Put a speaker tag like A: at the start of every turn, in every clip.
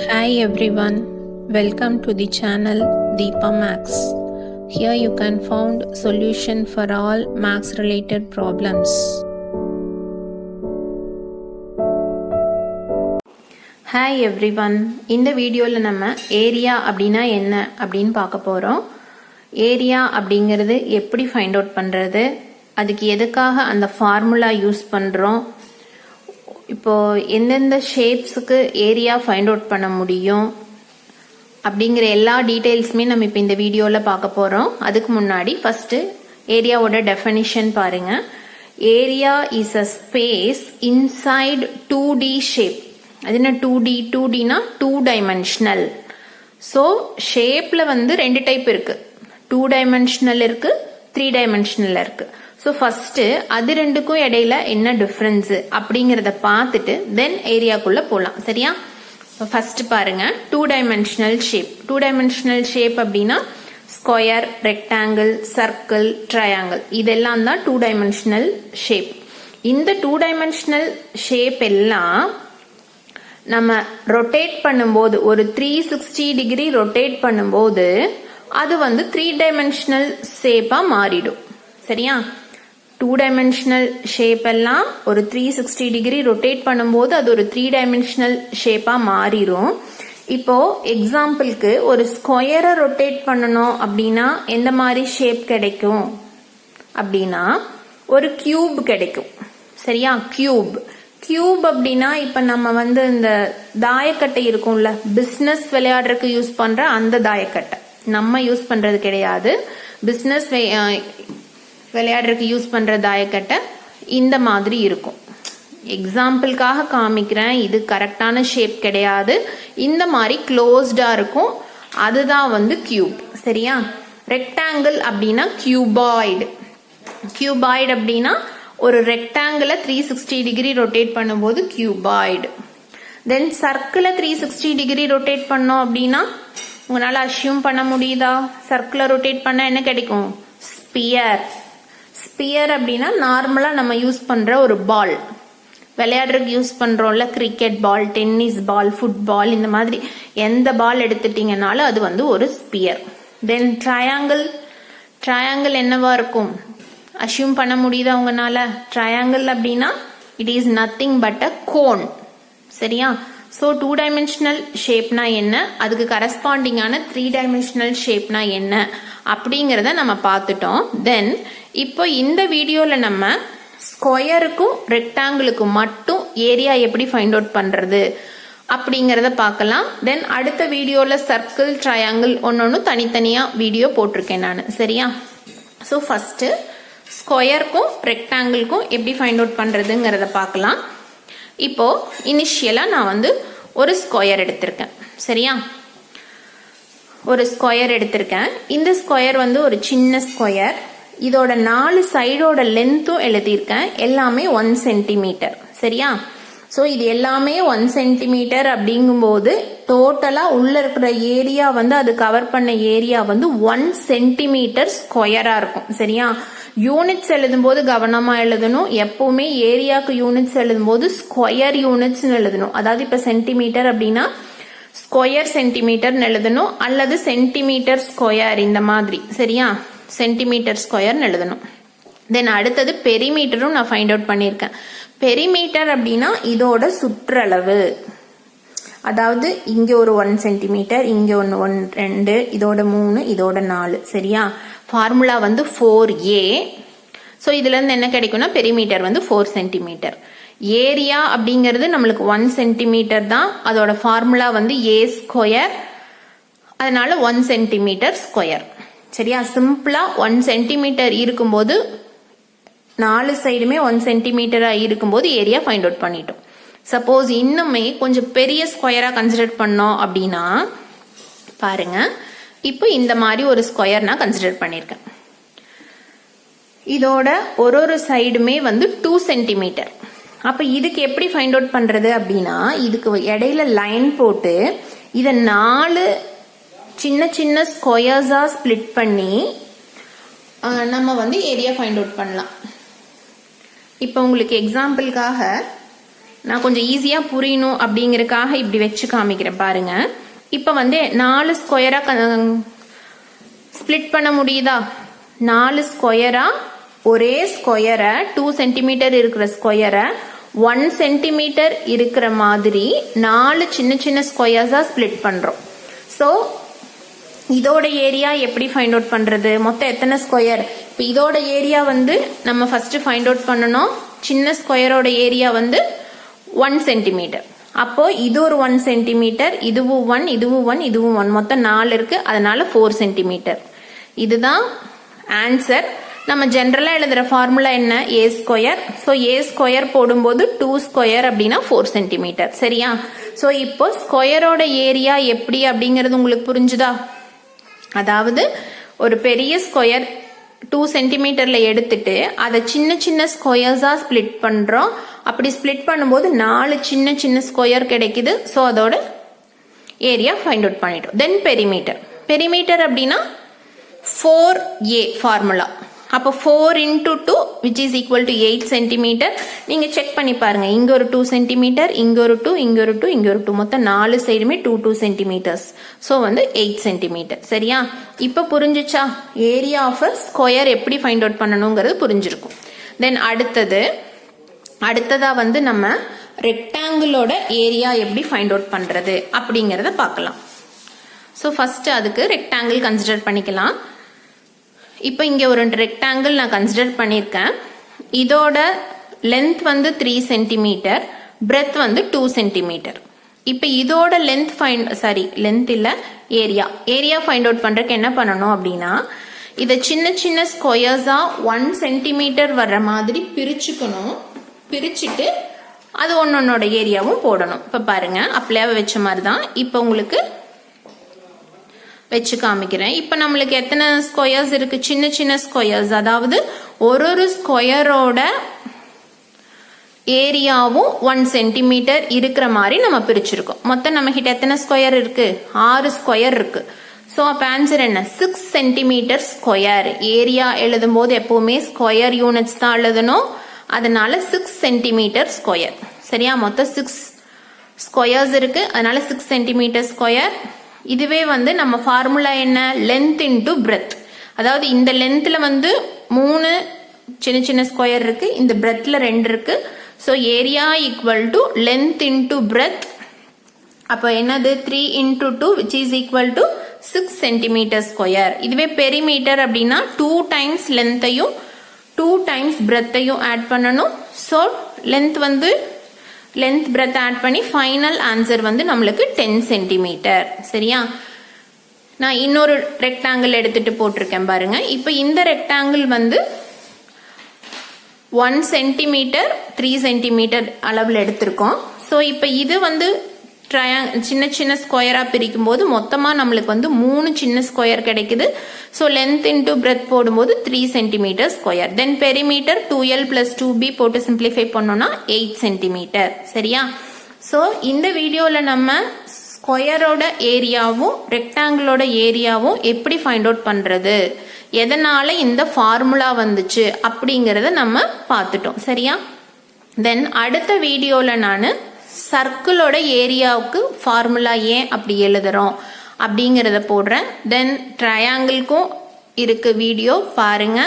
A: Hi everyone, welcome to the channel Deepa Max. Here you can find solution for all max related problems. Hi everyone, இந்த வீடியோல நம்ம area அப்படினா என்ன அப்படினு பார்க்க போறோம். ஏரியா அப்படிங்கிறது எப்படி ஃபைண்ட் அவுட் பண்றது, அதுக்கு எதுக்காக அந்த ஃபார்முலா யூஸ் பண்றோம், இப்போ எந்தெந்த ஷேப்ஸுக்கு ஏரியா ஃபைண்ட் அவுட் பண்ண முடியும் அப்படிங்கிற எல்லா டீட்டெயில்ஸுமே நம்ம இப்போ இந்த வீடியோவில் பார்க்க போகிறோம். அதுக்கு முன்னாடி ஃபர்ஸ்ட் ஏரியாவோட டெஃபினிஷன் பாருங்க. Area is a space inside 2D shape. அது என்ன 2D? 2Dனா 2 டைமென்ஷனல். ஸோ ஷேப்பில் வந்து 2 டைப் இருக்கு, 2 டைமென்ஷனல் இருக்கு, 3 டைமென்ஷனல் இருக்கு. ஸோ ஃபர்ஸ்ட் அது ரெண்டுக்கும் இடையில என்ன டிஃபரன்ஸ் அப்படிங்கறத பார்த்துட்டு தென் ஏரியாக்குள்ள போலாம். சரியா? ஃபர்ஸ்ட் பாருங்க, 2 டைமென்ஷனல் ஷேப். 2 டைமென்ஷனல் ஷேப் அப்படின்னா ஸ்கொயர், ரெக்டாங்கிள், சர்க்கிள், ட்ரையாங்கிள், இதெல்லாம் தான் 2 டைமென்ஷனல் ஷேப். இந்த 2 டைமென்ஷனல் ஷேப் எல்லாம் நம்ம ரொட்டேட் பண்ணும்போது, ஒரு 360 டிகிரி ரொட்டேட் பண்ணும்போது அது வந்து 3 டைமென்ஷனல் ஷேப்பா மாறிடும். சரியா? 2 டைமென்ஷனல் ஷேப் எல்லாம் ஒரு 360 டிகிரி ரொட்டேட் பண்ணும்போது அது ஒரு 3 டைமென்ஷனல் ஷேப்பா மாறிடும். இப்போ எக்ஸாம்பிளுக்கு ஒரு ஸ்கொயரை ரொட்டேட் பண்ணணும் அப்படின்னா எந்த மாதிரி ஷேப் கிடைக்கும் அப்படின்னா ஒரு கியூப் கிடைக்கும். சரியா? கியூப் அப்படின்னா இப்ப நம்ம வந்து இந்த தாயக்கட்டை இருக்கும்ல, பிசினஸ் விளையாடுறதுக்கு யூஸ் பண்ற அந்த தாயக்கட்டை நம்ம யூஸ் பண்றது கிடையாது. பிசினஸ் விளையாடுறதுக்கு யூஸ் பண்ற தாயக்கட்டை இந்த மாதிரி இருக்கும். எக்ஸாம்பிளுக்காக காமிக்கிறேன், இது கரெக்டான ஷேப் கிடையாது. இந்த மாதிரி க்ளோஸ்டா இருக்கும், அதுதான் வந்து கியூப். சரியா? ரெக்டாங்கிள் அப்படின்னா கியூபாய்டு. கியூபாய்டு அப்படின்னா ஒரு ரெக்டாங்கிள 360 டிகிரி ரொட்டேட் பண்ணும்போது கியூபாய்டு. தென் சர்க்கிள 360 டிகிரி ரொட்டேட் பண்ணோம் அப்படின்னா உங்களால அஷ்யூம் பண்ண முடியுதா? சர்க்கிள ரொட்டேட் பண்ண என்ன கிடைக்கும்? ஸ்பியர். ஸ்பியர் அப்படின்னா நார்மலா நம்ம யூஸ் பண்ற ஒரு பால், விளையாடுறதுக்கு யூஸ் பண்றோம்ல, cricket ball, tennis ball, football, இந்த மாதிரி எந்த பால் எடுத்துட்டீங்கனாலும் அது வந்து ஒரு ஸ்பியர். தென் ட்ரையாங்கிள் என்னவா இருக்கும்? அஷ்யூம் பண்ண முடியுதா உங்களால? ட்ரையாங்கிள் அப்படின்னா it is nothing but a cone. சரியா? ஸோ 2 டைமென்ஷனல் ஷேப்னா என்ன, அதுக்கு கரஸ்பாண்டிங்கான 3 டைமென்ஷனல் ஷேப்னா என்ன அப்படிங்கிறத நம்ம பார்த்துட்டோம். தென் இப்போ இந்த வீடியோல நம்ம ஸ்கொயருக்கும் ரெக்டாங்கிளுக்கும் மட்டும் ஏரியா எப்படி ஃபைண்ட் அவுட் பண்றது அப்படிங்கறத பார்க்கலாம். தென் அடுத்த வீடியோல சர்க்கிள், ட்ரையாங்கிள் ஒன்னொன்னு தனித்தனியா வீடியோ போட்டிருக்கேன் நான். சரியா? ஸோ ஃபர்ஸ்ட் ஸ்கொயருக்கும் ரெக்டாங்கிளுக்கும் எப்படி ஃபைண்ட் அவுட் பண்றதுங்கிறத பார்க்கலாம். இப்போ இனிஷியலா நான் வந்து ஒரு ஸ்கொயர் எடுத்திருக்கேன். சரியா? ஒரு ஸ்கொயர் எடுத்திருக்கேன். இந்த ஸ்கொயர் வந்து ஒரு சின்ன ஸ்கொயர். இதோட 4 சைடோட லென்த்தும் எழுதியிருக்கேன், எல்லாமே 1 சென்டிமீட்டர். சரியா? ஸோ இது எல்லாமே 1 சென்டிமீட்டர் அப்படிங்கும்போது டோட்டலா உள்ள இருக்கிற ஏரியா வந்து அது கவர் பண்ண ஏரியா வந்து 1 சென்டிமீட்டர் ஸ்கொயரா இருக்கும். சரியா? யூனிட்ஸ் எழுதும் போது கவனமா எழுதணும். எப்பவுமே ஏரியாக்கு யூனிட்ஸ் எழுதும் போது ஸ்கொயர் யூனிட்ஸ் எழுதணும். அதாவது இப்ப சென்டிமீட்டர் அப்படின்னா ஸ்கொயர் சென்டிமீட்டர் எழுதணும், அல்லது சென்டிமீட்டர் ஸ்கொயர் இந்த மாதிரி. சரியா? சென்டிமீட்டர் ஸ்கொயர் எழுதணும். தென் அடுத்தது பெரிமீட்டரும் நான் ஃபைண்ட் அவுட் பண்ணியிருக்கேன். பெரிமீட்டர் அப்படின்னா இதோட சுற்றளவு. அதாவது இங்க ஒரு 1 சென்டிமீட்டர், இங்க 1, 2, இதோட 3, இதோட 4. சரியா? ஃபார்முலா வந்து 4a. ஸோ இதுல இருந்து என்ன கிடைக்கும்னா பெரிமீட்டர் வந்து 4 சென்டிமீட்டர். ஏரியா அப்படிங்கிறது நம்மளுக்கு 1 சென்டிமீட்டர் தான், அதோட ஃபார்முலா வந்து a ஸ்கொயர், அதனால 1 சென்டிமீட்டர் ஸ்கொயர். சரியா? சிம்பிளா 1 சென்டிமீட்டர் இருக்கும்போது 4 சைடுமே 1 சென்டிமீட்டரா இருக்கும்போது ஏரியா ஃபைண்ட் அவுட் பண்ணிட்டோம். சப்போஸ் இன்னுமே கொஞ்சம் பெரிய ஸ்கொயரா கன்சிடர் பண்ணோம் அப்படின்னா பாருங்க, இப்போ இந்த மாதிரி ஒரு ஸ்கொயர் நான் கன்சிடர் பண்ணிருக்கேன். இதோட ஒரு சைடுமே வந்து 2 சென்டிமீட்டர். அப்ப இதுக்கு எப்படி ஃபைண்ட் அவுட் பண்றது அப்படின்னா, இதுக்கு இடையில லைன் போட்டு இத 4 சின்ன சின்ன ஸ்கொயர்ஸா ஸ்பிளிட் பண்ணி நம்ம வந்து ஏரியா ஃபைண்ட் அவுட் பண்ணலாம். இப்போ உங்களுக்கு எக்ஸாம்பிளுக்காக நான் கொஞ்சம் ஈஸியாக புரியணும் அப்படிங்கறதுக்காக இப்படி வச்சு காமிக்கிறேன் பாருங்க. இப்போ வந்து 4 ஸ்கொயராக ஸ்பிளிட் பண்ண முடியுதா? 4 ஸ்கொயரா ஒரே ஸ்கொயரை 2 சென்டிமீட்டர் இருக்கிற ஸ்கொயரை 1 சென்டிமீட்டர் இருக்கிற மாதிரி 4 சின்ன சின்ன ஸ்கொயர்ஸா ஸ்பிளிட் பண்றோம். ஸோ இதோட ஏரியா எப்படி ஃபைண்ட் அவுட் பண்றது? மொத்தம் எத்தனை ஸ்கொயர்? இப்போ இதோட ஏரியா வந்து நம்ம ஃபர்ஸ்ட் ஃபைண்ட் அவுட் பண்ணணும். சின்ன ஸ்கொயரோட ஏரியா வந்து 1 சென்டிமீட்டர். அப்போ இது ஒரு 1 சென்டிமீட்டர், இதுவும் 1, இதுவும் 1, இதுவும் 1, மொத்தம் 4 இருக்கு. அதனால 4 சென்டிமீட்டர். இதுதான் ஆன்சர். நம்ம ஜென்ரலா எழுதுற ஃபார்முலா என்ன? ஏ ஸ்கொயர். ஸோ ஏ ஸ்கொயர் போடும்போது 2 ஸ்கொயர் அப்படின்னா 4 சென்டிமீட்டர். சரியா? ஸோ இப்போ ஸ்கொயரோட ஏரியா எப்படி அப்படிங்கிறது உங்களுக்கு புரிஞ்சுதா? அதாவது ஒரு பெரிய ஸ்கொயர் 2 சென்டிமீட்டர்ல எடுத்துட்டு அதை சின்ன சின்ன ஸ்கொயர்ஸா ஸ்பிளிட் பண்றோம். அப்படி ஸ்பிளிட் பண்ணும்போது 4 சின்ன சின்ன ஸ்கொயர் கிடைக்குது. ஸோ அதோட ஏரியா ஃபைண்ட் அவுட் பண்ணிட்டோம். தென் பெரிமீட்டர். பெரிமீட்டர் அப்படின்னா 4a ஃபார்முலா. அப்போ 4 into 2 which is equal to 8 centimetre. நீங்க செக் பண்ணி பாருங்க. இங்க ஒரு 2 சென்டிமீட்டர், இங்க ஒரு 2, இங்க ஒரு 2, இங்க ஒரு 2, மொத்தம் 4 சைடுமே 2 சென்டிமீட்டர்ஸ். ஸோ வந்து 8 சென்டிமீட்டர். சரியா? இப்போ புரிஞ்சுச்சா? ஏரியா ஆஃப் அ ஸ்கொயர் எப்படி ஃபைண்ட் அவுட் பண்ணணுங்கிறது புரிஞ்சிருக்கும். தென் அடுத்ததா வந்து நம்ம ரெக்டாங்கிளோட ஏரியா எப்படி ஃபைண்ட் அவுட் பண்றது அப்படிங்கறத பார்க்கலாம். ஸோ ஃபர்ஸ்ட் அதுக்கு ரெக்டாங்கிள் கன்சிடர் பண்ணிக்கலாம். இப்போ இங்க ஒரு ரெக்டாங்கிள் நான் கன்சிடர் பண்ணியிருக்கேன். இதோட லென்த் வந்து 3 சென்டிமீட்டர், பிரெத் வந்து 2 சென்டிமீட்டர். இப்போ இதோட லென்த் இல்ல, ஏரியா ஃபைண்ட் அவுட் பண்றதுக்கு என்ன பண்ணணும் அப்படின்னா, இதை சின்ன சின்ன ஸ்கொயர்ஸா 1 சென்டிமீட்டர் வர்ற மாதிரி பிரிச்சுக்கணும். பிரிச்சுட்டு அது ஒன்னொன்னோட ஏரியாவும் போடணும். இப்ப பாருங்க, அப்படியே வச்ச மாதிரி தான் இப்போ உங்களுக்கு வச்சு காமிக்கிறேன். இப்ப நம்மளுக்கு எத்தனை ஸ்கொயர்ஸ் இருக்கு? சின்ன சின்ன ஸ்கொயர்ஸ். அதாவது ஒரு ஸ்கொயரோட ஏரியாவும் 1 சென்டிமீட்டர் இருக்கிற மாதிரி நம்ம பிரிச்சிருக்கோம். மொத்தம் நம்ம கிட்ட எத்தனை ஸ்கொயர் இருக்கு? 6 ஸ்கொயர் இருக்கு. சோ அப்ப ஆன்சர் என்ன? 6 சென்டிமீட்டர் ஸ்கொயர். ஏரியா எழுதும் போது எப்பவுமே ஸ்கொயர் யூனிட்ஸ் தான் எழுதணும். அதனால 6 சென்டிமீட்டர் ஸ்கொயர். சரியா? மொத்தம் 6 ஸ்கொயர்ஸ் இருக்கு. அதனால 6 சென்டிமீட்டர் ஸ்கொயர். இதுவே வந்து நம்ம ஃபார்முலா என்ன? Length into breadth. அதாவது இந்த லென்த்ல வந்து 3 சின்ன சின்ன ஸ்கொயர் இருக்கு, இந்த பிரெத்ல 2 இருக்கு. So area equal to length into breadth. அப்போ என்னது? 3 into 2 which is equal to 6 centimetre square. இதுவே பெரிமீட்டர் அப்படின்னா 2 டைம்ஸ் லென்த்தையும் 2 டைம்ஸ் பிரெத்தையும் ஆட் பண்ணணும். ஸோ லென்த் பிரெத் ஆட் பண்ணி ஃபைனல் ஆன்சர் வந்து நம்மளுக்கு 10 சென்டிமீட்டர். சரியா? நான் இன்னொரு ரெக்டாங்கிள் எடுத்துட்டு போட்டிருக்கேன் பாருங்க. இப்போ இந்த ரெக்டாங்கிள் வந்து 1 சென்டிமீட்டர் 3 சென்டிமீட்டர் அளவில் எடுத்திருக்கோம். ஸோ இப்போ இது வந்து சின்ன சின்ன ஸ்கொயரா பிரிக்கும் போது மொத்தமா நம்மளுக்கு வந்து 3 சின்ன ஸ்கொயர் கிடைக்குது. ஸோ லென்த் இன்டு பிரெத் போடும்போது 3 சென்டிமீட்டர் ஸ்கொயர். தென் பெரிமீட்டர் 2l plus 2b போட்டு சிம்பிளிஃபை பண்ணோம்னா 8 சென்டிமீட்டர். சரியா? ஸோ இந்த வீடியோல நம்ம ஸ்கொயரோட ஏரியாவும் ரெக்டாங்கிளோட ஏரியாவும் எப்படி ஃபைண்ட் அவுட் பண்றது, எதனால இந்த ஃபார்முலா வந்துச்சு அப்படிங்கறத நம்ம பார்த்துட்டோம். சரியா? தென் அடுத்த வீடியோல நான் சர்க்கிளோட ஏரியாவுக்கு ஃபார்முலா ஏன் அப்படி எழுதுறோம் அப்படிங்கறத போடுறேன். தென் ட்ரையாங்கிள்க்கும் இருக்கு வீடியோ, பாருங்க.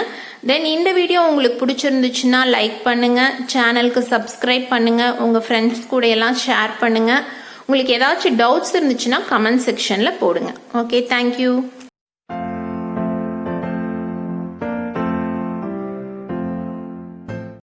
A: தென் இந்த வீடியோ உங்களுக்கு பிடிச்சிருந்துச்சுன்னா லைக் பண்ணுங்க, சேனலுக்கு சப்ஸ்கிரைப் பண்ணுங்க, உங்க ஃப்ரெண்ட்ஸ் கூட எல்லாம் ஷேர் பண்ணுங்க. உங்களுக்கு ஏதாச்சும் டவுட்ஸ் இருந்துச்சுன்னா கமெண்ட் செக்ஷன்ல போடுங்க. Okay, thank you.